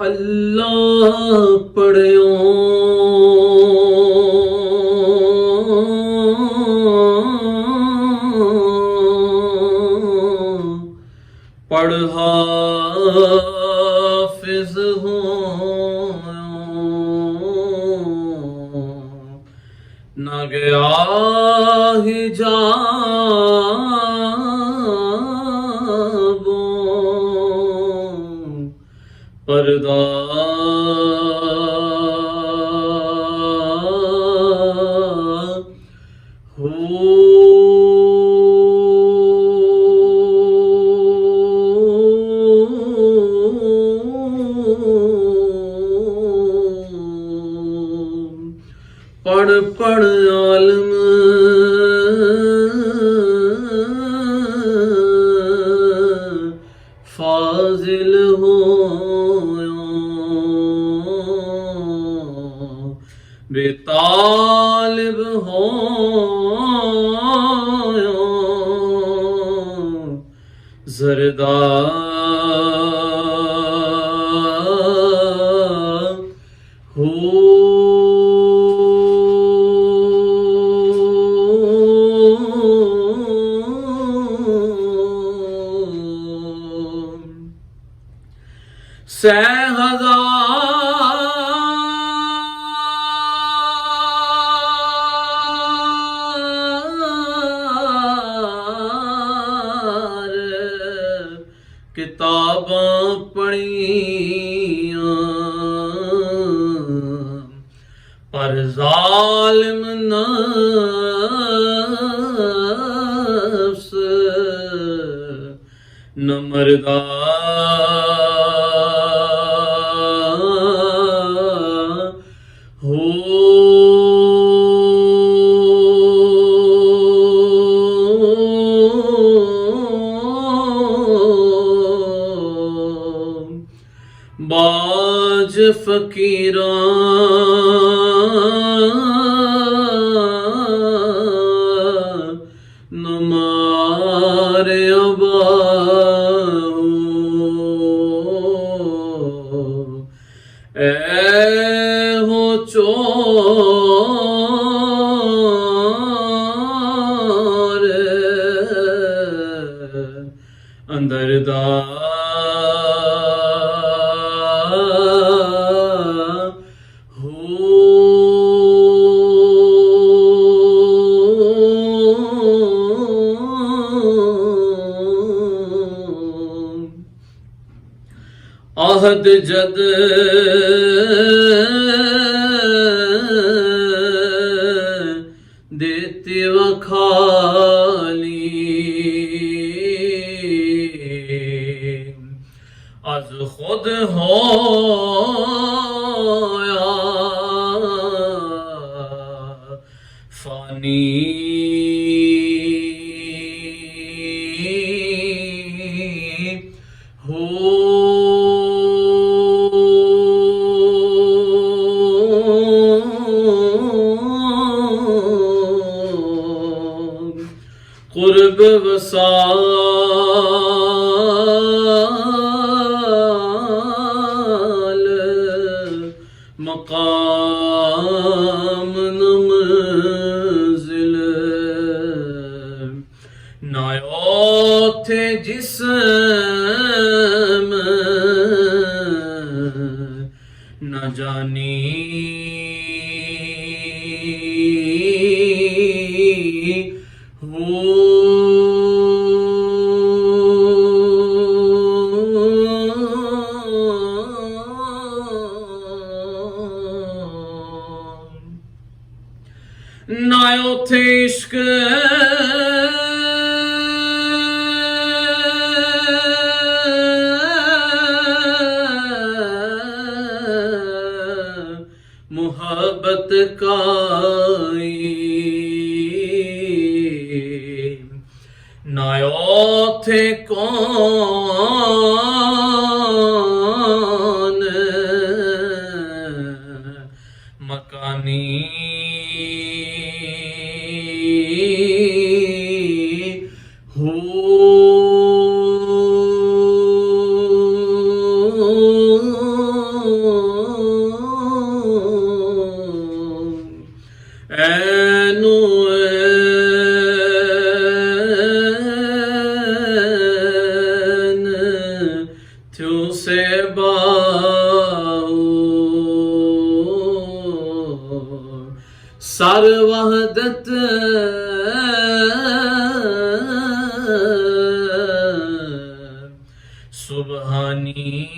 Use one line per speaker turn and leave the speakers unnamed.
अल्लाह पढ़ियो पढ़ हाफिज हो न गया हिजाबो पर्दा पढ़ पढ़ आलम फाजिल हो बेतालिब हो जरदा हो से हजार किताबां पढ़ियां पर जालिम नफ्स न मरदा हो बाज फकीरा न मारे अबाहू ए हो चोर अंदर दा आहद जद देती वखाली आज खुद होया फानी हो कुर्ब वसाल मकाम मंजिल नायो थे जिस्म न जानी हो नायो थे इश्क मोहब्बत काई नायो थे कौन मकानी हो ऐनु ऐन थ्यो से बाऊ सर्वहदत सुबहानी